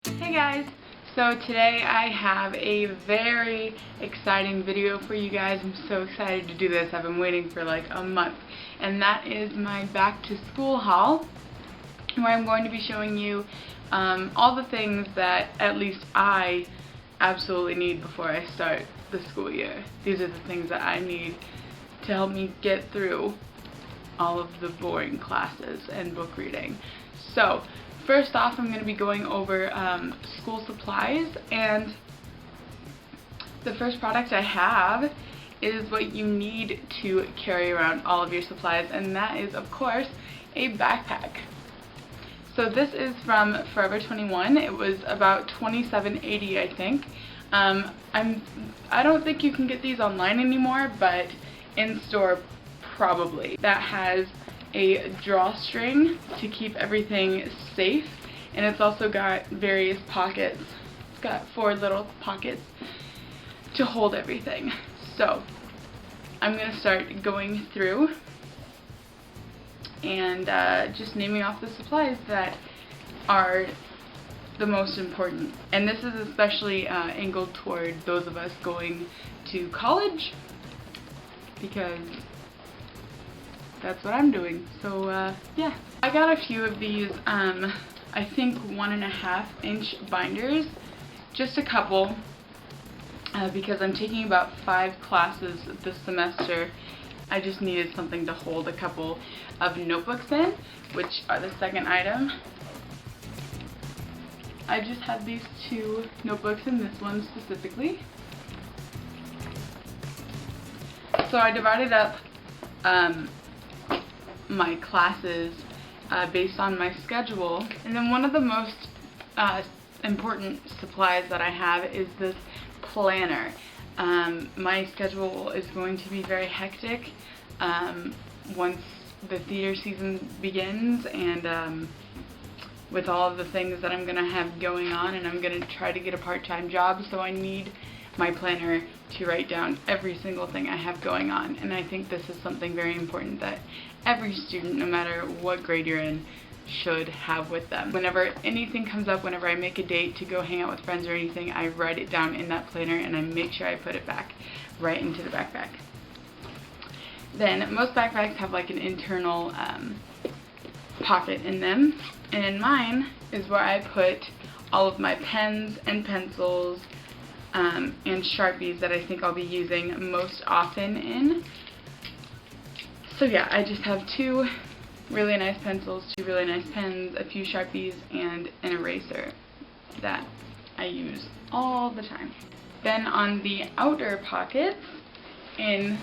Hey guys! So today I have a very exciting video for you guys. I'm so excited to do this. I've been waiting for like a month. And that is my back to school haul, where I'm going to be showing you all the things that at least I absolutely need before I start the school year. These are the things that I need to help me get through all of the boring classes and book reading. So first off, I'm going to be going over school supplies, and the first product I have is what you need to carry around all of your supplies, and that is, of course, a backpack. So this is from Forever 21. It was about $27.80, I think. I don't think you can get these online anymore, but in store probably. That has a drawstring to keep everything safe, and it's also got various pockets. It's got 4 little pockets to hold everything. So I'm gonna start going through and just naming off the supplies that are the most important. And this is especially angled toward those of us going to college, because that's what I'm doing. So yeah, I got a few of these I think 1.5-inch binders, just a couple, because I'm taking about 5 classes this semester. I just needed something to hold a couple of notebooks in, which are the second item. I just have these 2 notebooks in this one specifically. So I divided up my classes based on my schedule, and then one of the most important supplies that I have is this planner. My schedule is going to be very hectic once the theater season begins, and with all of the things that I'm going to have going on, and I'm going to try to get a part-time job, so I need my planner to write down every single thing I have going on. And I think this is something very important that every student, no matter what grade you're in, should have with them. Whenever anything comes up, whenever I make a date to go hang out with friends or anything, I write it down in that planner and I make sure I put it back right into the backpack. Then most backpacks have like an internal pocket in them, and in mine is where I put all of my pens and pencils and Sharpies that I think I'll be using most often in. So yeah, I just have 2 really nice pencils, 2 really nice pens, a few Sharpies, and an eraser that I use all the time. Then on the outer pockets, in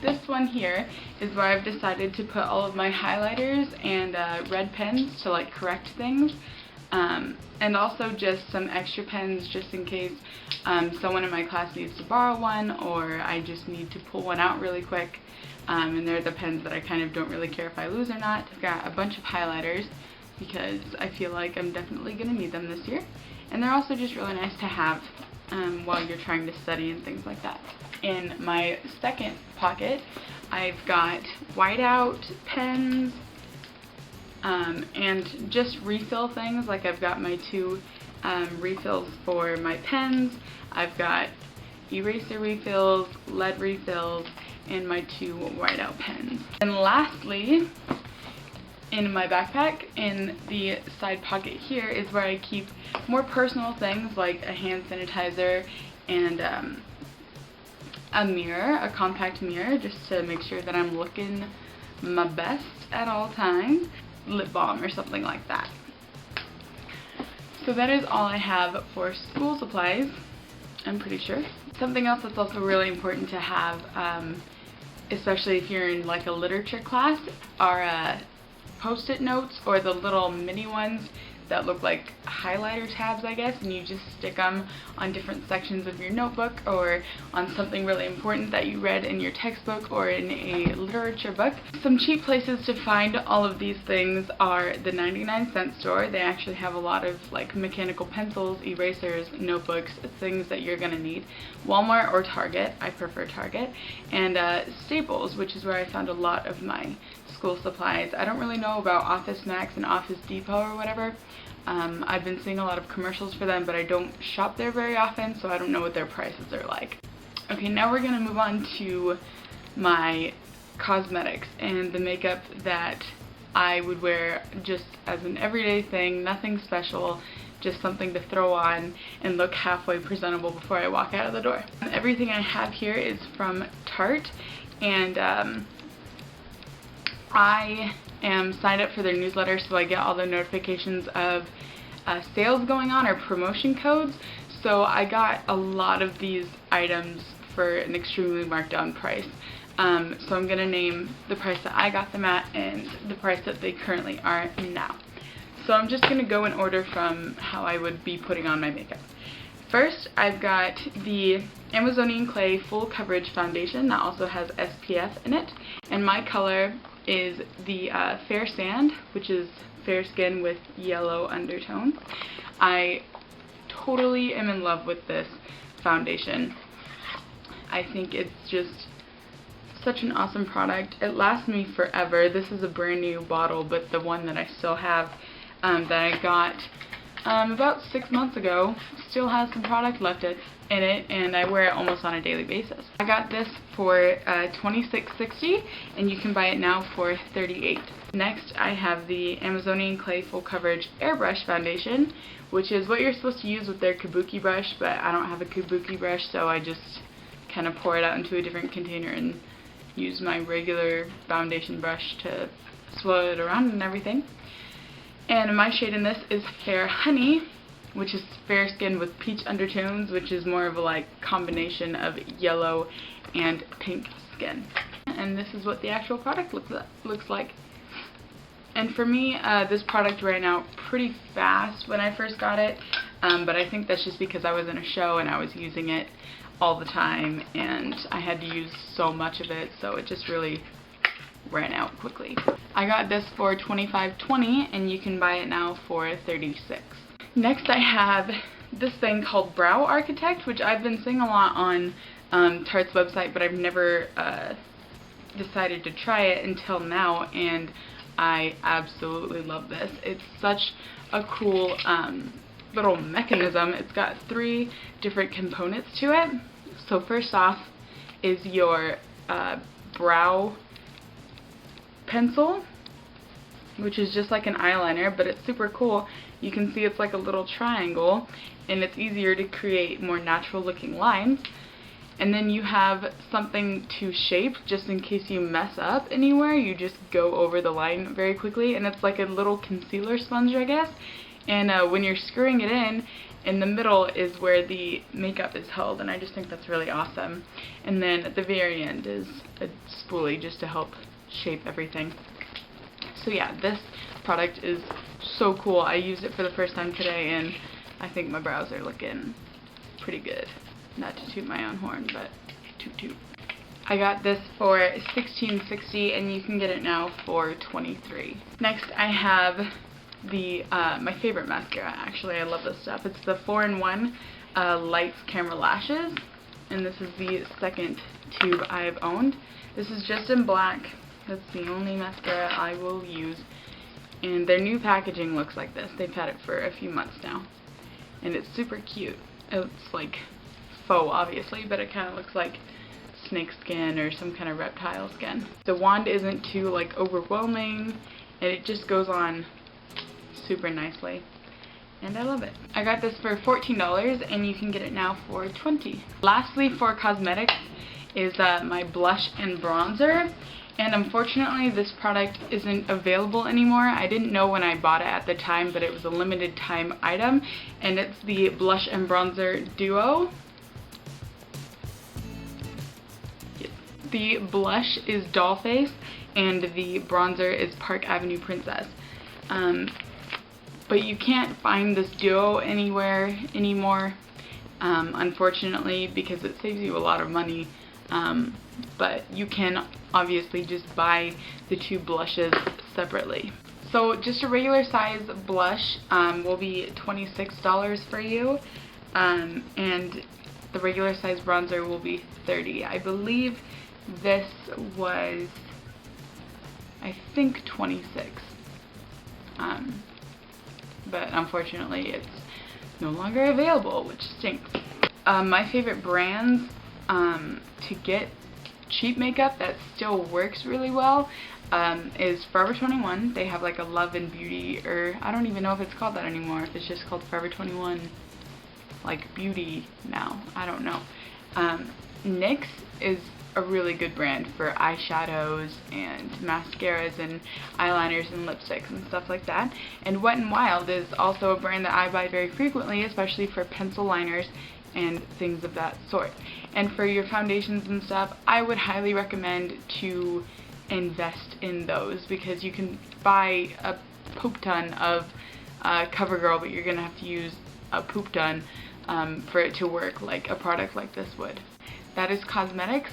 this one here, is where I've decided to put all of my highlighters and red pens to like correct things. And also just some extra pens just in case someone in my class needs to borrow one, or I just need to pull one out really quick. And they're the pens that I kind of don't really care if I lose or not. I've got a bunch of highlighters because I feel like I'm definitely going to need them this year. And they're also just really nice to have while you're trying to study and things like that. In my second pocket, I've got whiteout pens, and just refill things. Like I've got my 2 refills for my pens, I've got eraser refills, lead refills, and my 2 whiteout pens. And lastly, in my backpack, in the side pocket here, is where I keep more personal things like a hand sanitizer and a mirror, a compact mirror, just to make sure that I'm looking my best at all times. Lip balm or something like that. So that is all I have for school supplies, I'm pretty sure. Something else that's also really important to have, especially if you're in like a literature class, are post-it notes, or the little mini ones that look like highlighter tabs, I guess, and you just stick them on different sections of your notebook, or on something really important that you read in your textbook or in a literature book. Some cheap places to find all of these things are the 99-cent store. They actually have a lot of like mechanical pencils, erasers, notebooks, things that you're gonna need. Walmart or Target, I prefer Target, and Staples, which is where I found a lot of my school supplies. I don't really know about Office Max and Office Depot or whatever, I've been seeing a lot of commercials for them, but I don't shop there very often, so I don't know what their prices are like. Okay, now we're going to move on to my cosmetics and the makeup that I would wear just as an everyday thing, nothing special, just something to throw on and look halfway presentable before I walk out of the door. Everything I have here is from Tarte, and I am signed up for their newsletter, so I get all the notifications of sales going on or promotion codes. So I got a lot of these items for an extremely marked down price. So I'm going to name the price that I got them at and the price that they currently are now. So I'm just going to go in order from how I would be putting on my makeup. First, I've got the Amazonian Clay Full Coverage Foundation that also has SPF in it. And my color is the Fair Sand, which is fair skin with yellow undertones. I totally am in love with this foundation. I think it's just such an awesome product. It lasts me forever. This is a brand new bottle, but the one that I still have that I got about 6 months ago still has some product left in it, and I wear it almost on a daily basis. I got this for $26.60, and you can buy it now for $38. Next, I have the Amazonian Clay Full Coverage Airbrush Foundation, which is what you're supposed to use with their kabuki brush, but I don't have a kabuki brush, so I just kind of pour it out into a different container and use my regular foundation brush to swirl it around and everything. And my shade in this is Fair Honey, which is fair skin with peach undertones, which is more of a like combination of yellow and pink skin. And this is what the actual product looks like. And for me, this product ran out pretty fast when I first got it, but I think that's just because I was in a show and I was using it all the time and I had to use so much of it, so it just really ran out quickly. I got this for $25.20, and you can buy it now for $36. Next, I have this thing called Brow Architect, which I've been seeing a lot on Tarte's website, but I've never decided to try it until now, and I absolutely love this. It's such a cool little mechanism. It's got 3 different components to it. So first off is your brow pencil, which is just like an eyeliner, but it's super cool. You can see it's like a little triangle, and it's easier to create more natural looking lines. And then you have something to shape, just in case you mess up anywhere, you just go over the line very quickly, and it's like a little concealer sponge, I guess. And when you're screwing it in the middle is where the makeup is held, and I just think that's really awesome. And then at the very end is a spoolie just to help shape everything. So yeah, this product is so cool. I used it for the first time today, and I think my brows are looking pretty good. Not to toot my own horn, but toot toot. I got this for $16.60, and you can get it now for $23. Next, I have the my favorite mascara. Actually, I love this stuff. It's the 4-in-1 Lights Camera Lashes, and this is the second tube I've owned. This is just in black. That's the only mascara I will use, and their new packaging looks like this. They've had it for a few months now, and it's super cute. It's like faux, obviously, but it kind of looks like snake skin or some kind of reptile skin. The wand isn't too like overwhelming, and it just goes on super nicely, and I love it. I got this for $14, and you can get it now for $20. Lastly, for cosmetics is my blush and bronzer, and unfortunately this product isn't available anymore. I didn't know when I bought it at the time, but it was a limited time item, and it's the blush and bronzer duo. The blush is Dollface, and the bronzer is Park Avenue Princess. But you can't find this duo anywhere anymore, unfortunately, because it saves you a lot of money. But you can obviously just buy the 2 blushes separately. So just a regular size blush will be $26 for you, and the regular size bronzer will be $30. I believe this was, I think, $26. but unfortunately it's no longer available, which stinks. My favorite brands to get cheap makeup that still works really well is Forever 21. They have like a Love and Beauty, or I don't even know if it's called that anymore, if it's just called Forever 21 like beauty now, I don't know. NYX is a really good brand for eyeshadows and mascaras and eyeliners and lipsticks and stuff like that. And Wet n Wild is also a brand that I buy very frequently, especially for pencil liners and things of that sort. And for your foundations and stuff, I would highly recommend to invest in those, because you can buy a poop ton of CoverGirl, but you're gonna have to use a poop ton for it to work like a product like this would. That is cosmetics.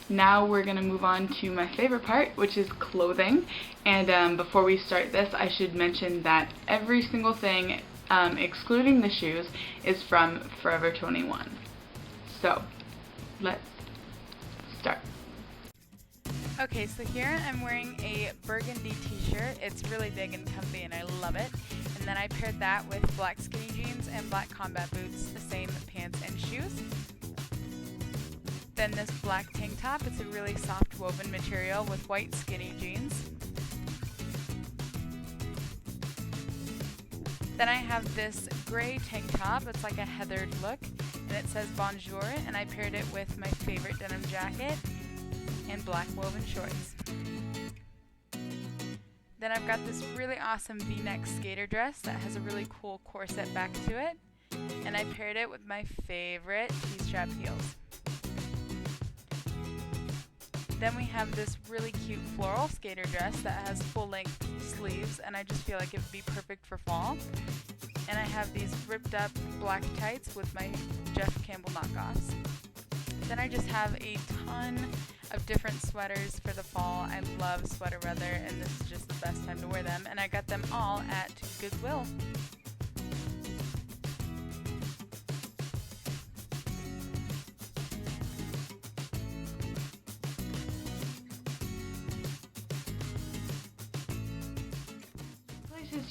Now we're gonna move on to my favorite part, which is clothing. And before we start this, I should mention that every single thing, excluding the shoes, is from Forever 21. So let's start. Okay, so here I'm wearing a burgundy t-shirt. It's really big and comfy and I love it. And then I paired that with black skinny jeans and black combat boots, the same pants and shoes. Then this black tank top, it's a really soft woven material with white skinny jeans. Then I have this gray tank top, it's like a heathered look, and it says Bonjour, and I paired it with my favorite denim jacket and black woven shorts. Then I've got this really awesome V-neck skater dress that has a really cool corset back to it, and I paired it with my favorite T-strap heels. Then we have this really cute floral skater dress that has full-length sleeves, and I just feel like it would be perfect for fall. And I have these ripped up black tights with my Jeff Campbell knockoffs. Then I just have a ton of different sweaters for the fall. I love sweater weather, and this is just the best time to wear them, and I got them all at Goodwill.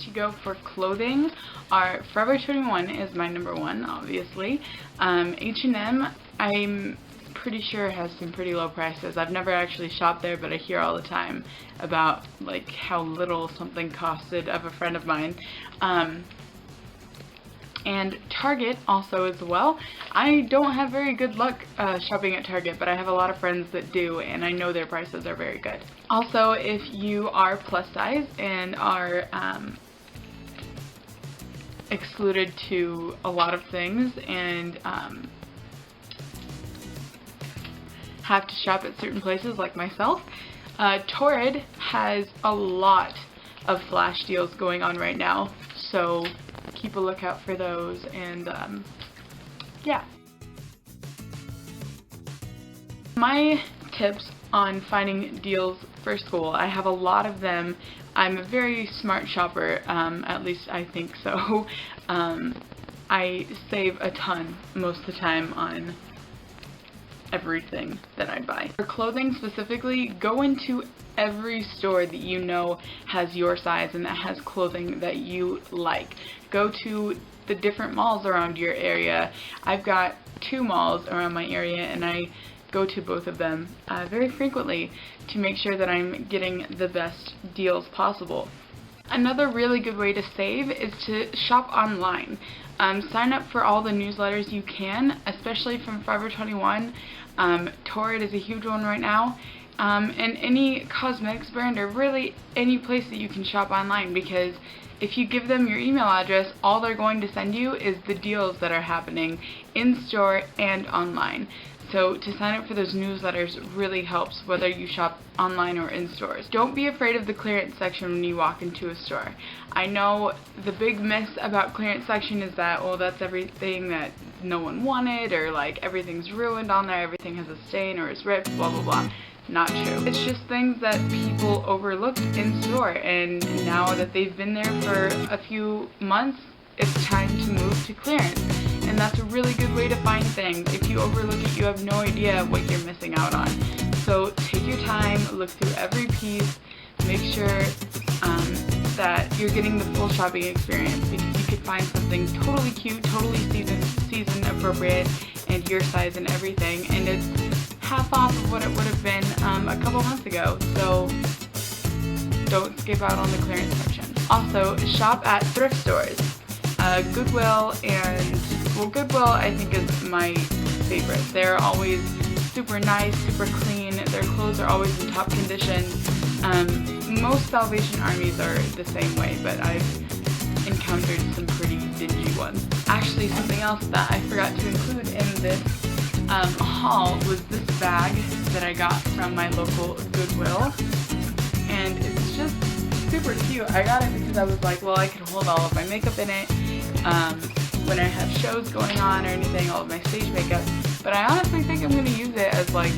To go for clothing are Forever 21 is my number one, obviously. H&M, I'm pretty sure has some pretty low prices. I've never actually shopped there, but I hear all the time about like how little something costed of a friend of mine. And Target also as well. I don't have very good luck shopping at Target, but I have a lot of friends that do, and I know their prices are very good. Also, if you are plus size and are excluded to a lot of things and have to shop at certain places like myself, Torrid has a lot of flash deals going on right now, so keep a lookout for those. And yeah. My tips on finding deals for school, I have a lot of them. I'm a very smart shopper, at least I think so. I save a ton most of the time on everything that I buy. For clothing specifically, go into every store that you know has your size and that has clothing that you like. Go to the different malls around your area. I've got 2 malls around my area, and I go to both of them very frequently to make sure that I'm getting the best deals possible. Another really good way to save is to shop online. Sign up for all the newsletters you can, especially from Forever 21. Torrid is a huge one right now. And any cosmetics brand, or really any place that you can shop online, because if you give them your email address, all they're going to send you is the deals that are happening in store and online. So to sign up for those newsletters really helps, whether you shop online or in stores. Don't be afraid of the clearance section when you walk into a store. I know the big myth about clearance section is that, well, that's everything that no one wanted, or like everything's ruined on there, everything has a stain or is ripped, blah blah blah. Not true. It's just things that people overlooked in store, and now that they've been there for a few months, it's time to move to clearance. And that's a really good way to find things. If you overlook it, you have no idea what you're missing out on. So take your time, look through every piece, make sure that you're getting the full shopping experience, because you find something totally cute, totally season appropriate, and your size and everything, and it's half off of what it would have been a couple months ago, so don't skip out on the clearance section. Also, shop at thrift stores. Goodwill Goodwill I think is my favorite. They're always super nice, super clean. Their clothes are always in top condition. Most Salvation Armies are the same way, but I've encountered some pretty dingy ones. Actually, something else that I forgot to include in this haul was this bag that I got from my local Goodwill, and it's just super cute. I got it because I was like, well, I could hold all of my makeup in it when I have shows going on or anything, all of my stage makeup, but I honestly think I'm going to use it as like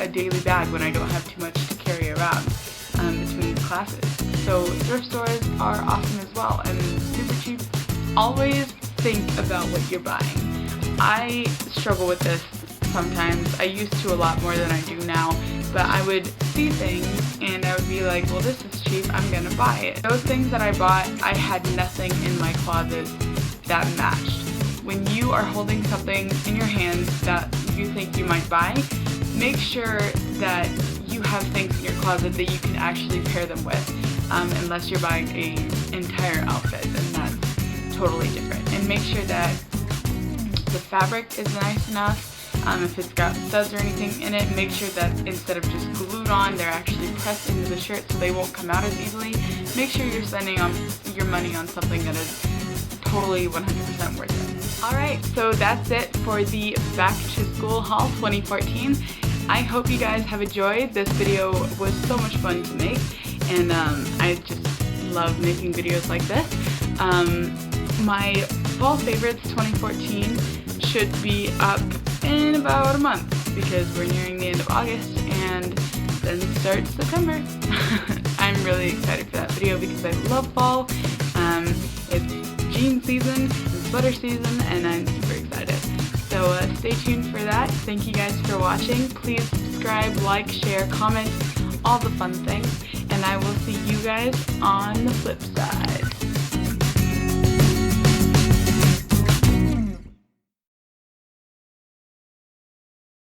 a daily bag when I don't have too much to carry around between classes. So thrift stores are awesome as well, and super cheap. Always think about what you're buying. I struggle with this sometimes. I used to a lot more than I do now, but I would see things and I would be like, well, this is cheap, I'm gonna buy it. Those things that I bought, I had nothing in my closet that matched. When you are holding something in your hands that you think you might buy, make sure that you have things in your closet that you can actually pair them with, unless you're buying an entire outfit, and that's totally different. And make sure that the fabric is nice enough. If it's got studs or anything in it, make sure that instead of just glued on, they're actually pressed into the shirt so they won't come out as easily. Make sure you're spending your money on something that is totally 100% worth it. Alright, so that's it for the Back to School Haul 2014. I hope you guys have enjoyed. This video was so much fun to make, and I just love making videos like this. My Fall Favorites 2014 should be up in about a month because we're nearing the end of August and then starts September. I'm really excited for that video because I love fall. It's jean season and sweater season, and I'm super excited. So stay tuned for that. Thank you guys for watching. Please subscribe, like, share, comment, all the fun things, and I will see you guys on the flip side.